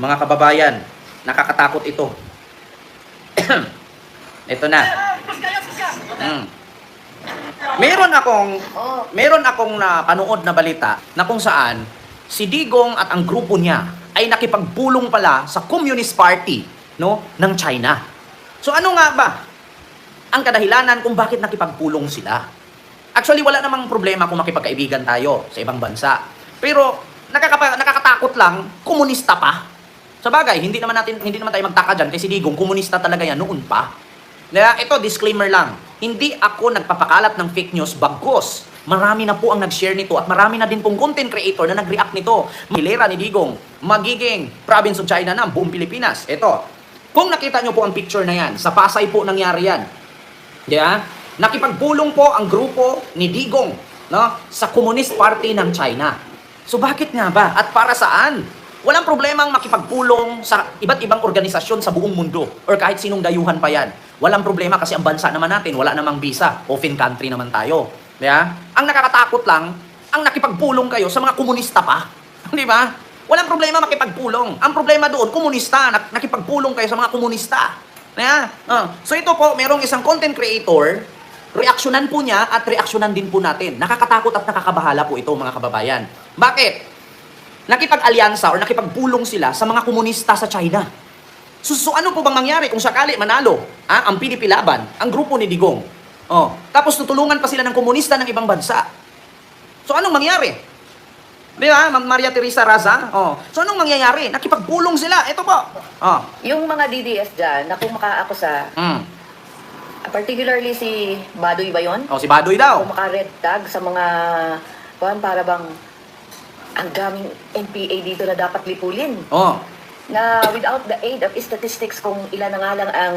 Mga kababayan, nakakatakot ito. Ito na. Meron akong napanood na balita na kung saan si Digong at ang grupo niya ay nakipagpulong pala sa Communist Party, no, ng China. So ano nga ba ang kadahilanan kung bakit nakipagpulong sila? Actually, wala namang problema kung makipagkaibigan tayo sa ibang bansa. Pero nakakatakot lang, komunista pa. Sa bagay, hindi naman tayo magtaka dyan kasi Digong, komunista talaga yan noon pa. Kaya ito, disclaimer lang. Hindi ako nagpapakalat ng fake news, bagkus. Marami na po ang nag-share nito at marami na din pong content creator na nag-react nito. Hilera ni Digong, magiging province of China na ang buong Pilipinas. Ito, kung nakita nyo po ang picture na yan, sa Pasay po nangyari yan. Yeah? Nakipagpulong po ang grupo ni Digong, no, sa Communist Party ng China. So bakit nga ba? At para saan? Walang problemang makipagpulong sa iba't ibang organisasyon sa buong mundo or kahit sinong dayuhan pa yan. Walang problema kasi ang bansa naman natin, wala namang visa. Open country naman tayo. Yeah? Ang nakakatakot lang, ang nakipagpulong kayo sa mga komunista pa. Di ba? Walang problema makipagpulong. Ang problema doon, komunista. Nakipagpulong kayo sa mga komunista. Yeah? So ito po, merong isang content creator, reaksyonan po niya at reaksyonan din po natin. Nakakatakot at nakakabahala po ito mga kababayan. Bakit? Nakipag-alyansa or nakipagpulong sila sa mga komunista sa China. So ano po bang mangyari kung sakali manalo ang PDP Laban, ang grupo ni Digong? Tapos tutulungan pa sila ng komunista ng ibang bansa. So anong mangyari? Di ba, Ma'am Maria Teresa Raza? So anong mangyayari? Nakipagpulong sila. Ito po. Yung mga DDS dyan, na kung makaakusa, particularly si Baduy ba yun? Si Baduy daw. Kung maka-red tag sa mga, para bang, ang daming NPA dito na dapat lipulin. Na without the aid of statistics kung ilan na nga lang ang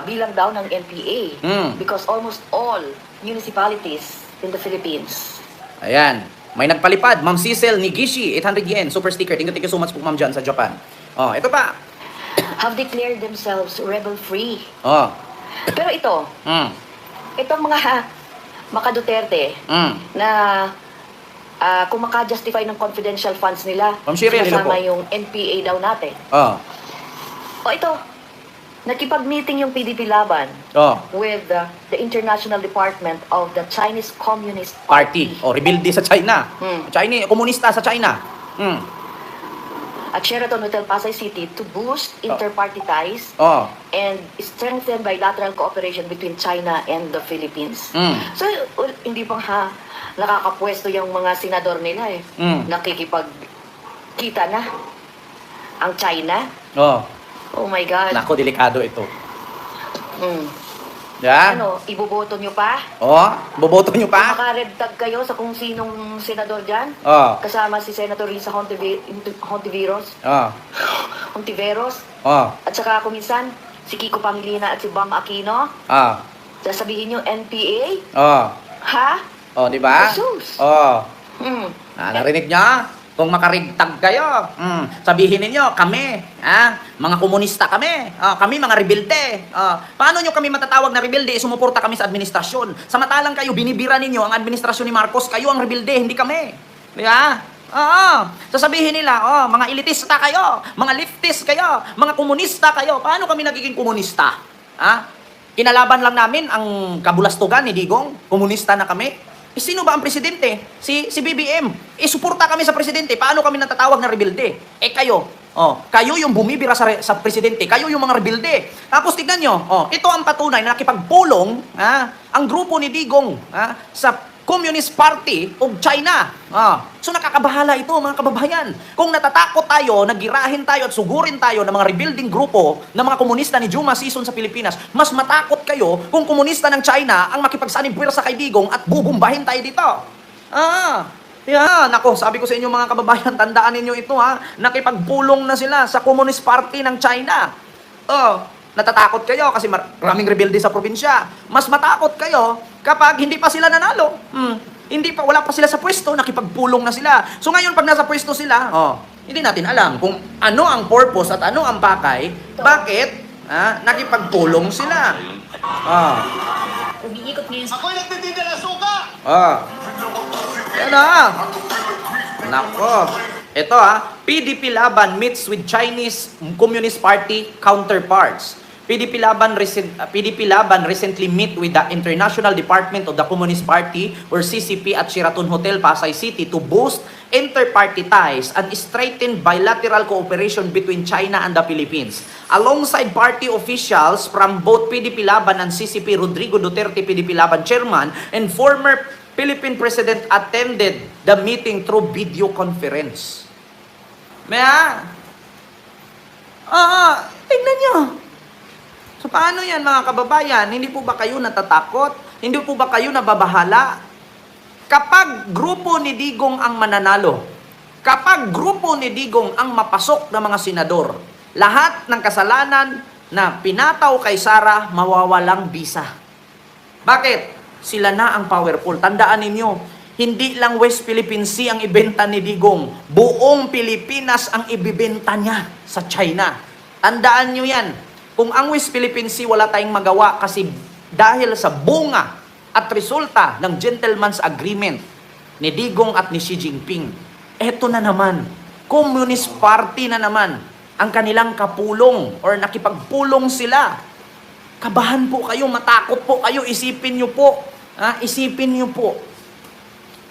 bilang daw ng NPA. Because almost all municipalities in the Philippines. Ayan. May nagpalipad. Ma'am Cecil Nigishi, 800 yen. Super sticker. Thank you so much po, Ma'am John, sa Japan. Ito pa. Have declared themselves rebel-free. Pero ito, itong mga Duterte na kung maka-justify ng confidential funds nila, kasama yung NPA daw natin. Ito, nakipag-meeting yung PDP Laban with the International Department of the Chinese Communist Party. Rebelde sa China. China, komunista sa China. At Sheraton Hotel Pasay City to boost inter-party ties and strengthen bilateral cooperation between China and the Philippines. So, hindi pang nakakapwesto yung mga senador nila nakikipagkita na ang China. Oh my God. Nako, delikado ito. Yeah. Iboboto nyo pa? Boboto nyo pa? Maka-red tag kayo sa kung sinong senador dyan? Kasama si Senator Risa Hontiveros. At saka kuminsan, si Kiko Pangilinan at si Bam Aquino. Sasabihin nyo, NPA? Ha? Di ba? Jesus. Narinig nyo? Kung makarigtag kayo, sabihin ninyo, kami, mga komunista kami, kami mga rebelde. Paano nyo kami matatawag na rebelde? Sumuporta kami sa administrasyon. Samantalang kayo, binibira ninyo ang administrasyon ni Marcos, kayo ang rebelde, hindi kami. Di ba? Sasabihin nila, mga elitista kayo, mga leftist kayo, mga komunista kayo. Paano kami nagiging komunista? Kinalaban lang namin ang kabulastugan ni Digong, komunista na kami. Sino ba ang presidente? Si BBM. Suporta kami sa presidente. Paano kami natatawag na rebelde? Kayo. Kayo yung bumibira sa presidente. Kayo yung mga rebelde. Tapos tignan nyo, ito ang patunay na nakipagpulong ang grupo ni Digong sa Communist Party of China. So nakakabahala ito mga kababayan. Kung natatakot tayo, nagirahin tayo at sugurin tayo ng mga rebuilding grupo ng mga komunista ni Juma Season sa Pilipinas, mas matakot kayo kung komunista ng China ang makipagsanib puwersa kay Digong at bubumbahin tayo dito. Nako, sabi ko sa inyo mga kababayan, tandaan ninyo ito nakipagpulong na sila sa Communist Party ng China. Natatakot kayo kasi maraming rebelde sa probinsya. Mas matakot kayo kapag hindi pa sila nanalo. Wala pa sila sa pwesto, nakipagpulong na sila. So ngayon pag nasa pwesto sila, hindi natin alam kung ano ang purpose at ano ang pakay, bakit nakipagpulong sila. Umiikot ngayon. Ako'y nagtitinda ng suka! Yan Nako. Ito PDP Laban meets with Chinese Communist Party counterparts. PDP Laban recently met with the International Department of the Communist Party or CCP at Sheraton Hotel, Pasay City to boost inter-party ties and strengthen bilateral cooperation between China and the Philippines. Alongside party officials from both PDP Laban and CCP, Rodrigo Duterte, PDP Laban chairman, and former Philippine President attended the meeting through video conference. Tignan nyo. So paano yan mga kababayan? Hindi po ba kayo natatakot? Hindi po ba kayo nababahala? Kapag grupo ni Digong ang mananalo, kapag grupo ni Digong ang mapasok ng mga senador, lahat ng kasalanan na pinataw kay Sara mawawalang bisa. Bakit? Sila na ang powerful. Tandaan ninyo, hindi lang West Philippine Sea ang ibenta ni Digong. Buong Pilipinas ang ibibenta niya sa China. Tandaan nyo yan. Kung ang West Philippine Sea wala tayong magawa kasi dahil sa bunga at resulta ng gentleman's agreement ni Digong at ni Xi Jinping, eto na naman, Communist Party na naman ang kanilang kapulong or nakipagpulong sila. Kabahan po kayo, matakot po kayo, isipin nyo po. Isipin nyo po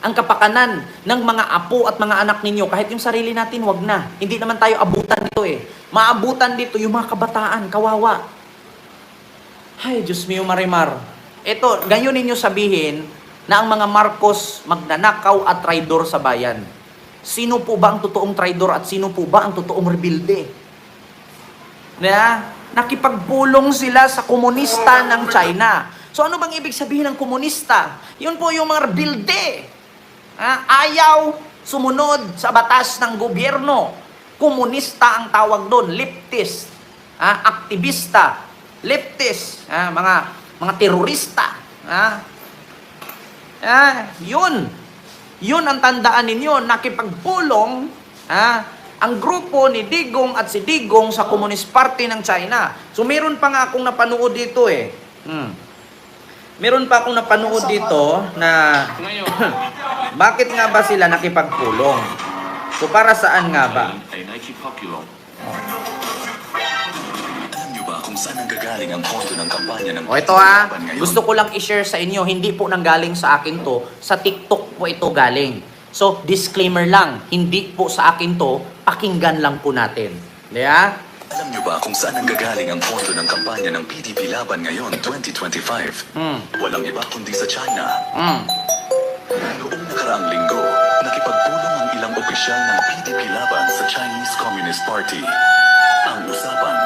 ang kapakanan ng mga apo at mga anak ninyo. Kahit yung sarili natin, wag na. Hindi naman tayo abutan dito eh. Maabutan dito yung mga kabataan, kawawa. Ay, Diyos mio Marimar. Ito, ganyan ninyo sabihin na ang mga Marcos magnanakaw at traidor sa bayan. Sino po ba ang totoong traidor at sino po ba ang totoong rebelde? Nakipagpulong sila sa komunista ng China. So ano bang ibig sabihin ng komunista? Yun po yung mga rebelde. Ayaw sumunod sa batas ng gobyerno. Komunista ang tawag doon, leftist, aktivista, leftist, mga terorista. Yun ang tandaan ninyo, nakipagpulong ang grupo ni Digong at si Digong sa Communist Party ng China. So meron pa nga akong napanood dito eh. Meron pa akong napanood dito na bakit nga ba sila nakipagpulong? So para saan nga ba? Alam niyo ba kung saan nanggagaling ang pondo ng kampanya ng Ito gusto ko lang i-share sa inyo, hindi po nanggaling sa akin to, sa TikTok po ito galing. So disclaimer lang, hindi po sa akin to, pakinggan lang po natin. Alam niyo ba kung saan nanggagaling ang pondo ng kampanya ng PDP Laban ngayon 2025? Walang iba kundi sa China. Noong nakaraang linggo, nakipagpulong ang ilang opisyal ng PDP Laban sa Chinese Communist Party. Ang usapan,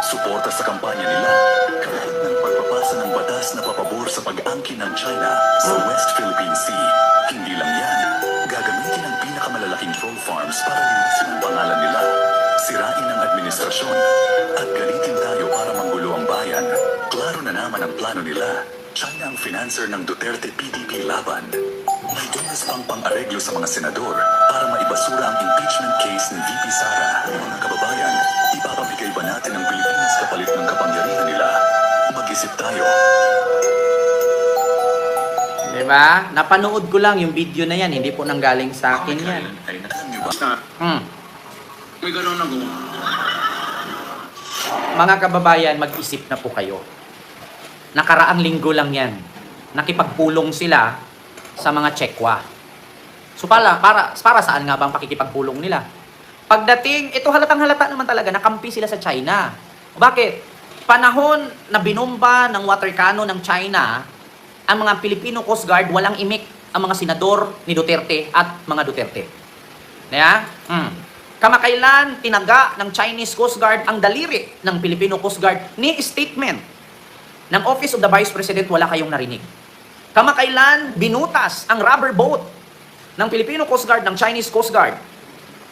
suporta sa kampanya nila, kahit ng pagpapasa ng batas na papabor sa pag-angkin ng China sa West Philippine Sea. Hindi lang yan, gagamitin ang pinakamalalaking troll farms para linisin ang pangalan nila, sirain ang administrasyon, at galitin tayo para manggulo ang bayan. Klaro na naman ang plano nila. China ang financer ng Duterte PDP Laban. May dumas pang pang-areglo sa mga senador para maibasura ang impeachment case ni VP Sara. Mga kababayan, ipapamigay ba natin ang Pilipinas kapalit ng kapangyarihan nila? Mag-isip tayo. Diba? Napanood ko lang yung video na yan, hindi po nanggaling sa akin yan. Alam niyo ba? May gano'n ako. Mga kababayan, mag-isip na po kayo. Nakaraang linggo lang yan. Nakipagpulong sila sa mga Chekwa. So para saan nga ba ang pakikipagpulong nila? Pagdating, ito halatang-halata naman talaga, nakampi sila sa China. Bakit? Panahon na binomba ng water cannon ng China, ang mga Filipino Coast Guard, walang imik ang mga senador ni Duterte at mga Duterte. Kamakailan, tinaga ng Chinese Coast Guard ang daliri ng Filipino Coast Guard ni statement ng Office of the Vice President, wala kayong narinig. Kamakailan, binutas ang rubber boat ng Filipino Coast Guard, ng Chinese Coast Guard.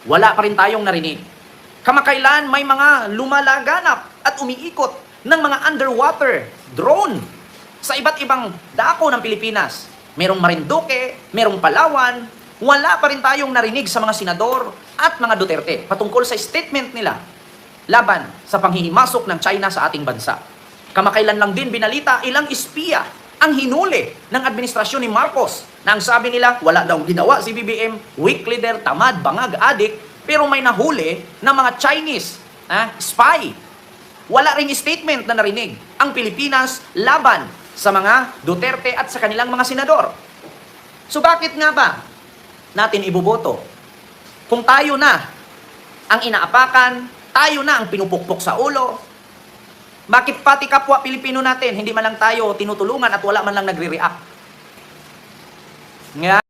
Wala pa rin tayong narinig. Kamakailan, may mga lumalaganap at umiikot ng mga underwater drone sa iba't ibang dako ng Pilipinas. Merong Marinduque, merong Palawan, wala pa rin tayong narinig sa mga senador at mga Duterte patungkol sa statement nila laban sa panghihimasok ng China sa ating bansa. Kamakailan lang din binalita ilang espiya ang hinuli ng administrasyon ni Marcos na ang sabi nila, wala daw ginawa si BBM, weak leader, tamad, bangag, adik, pero may nahuli na mga Chinese spy. Wala ring statement na narinig ang Pilipinas laban sa mga Duterte at sa kanilang mga senador. So bakit nga ba natin iboboto? Kung tayo na ang inaapakan, tayo na ang pinupukpok sa ulo, bakit pati kapwa Pilipino natin, hindi man lang tayo tinutulungan at wala man lang nagre-react? Nga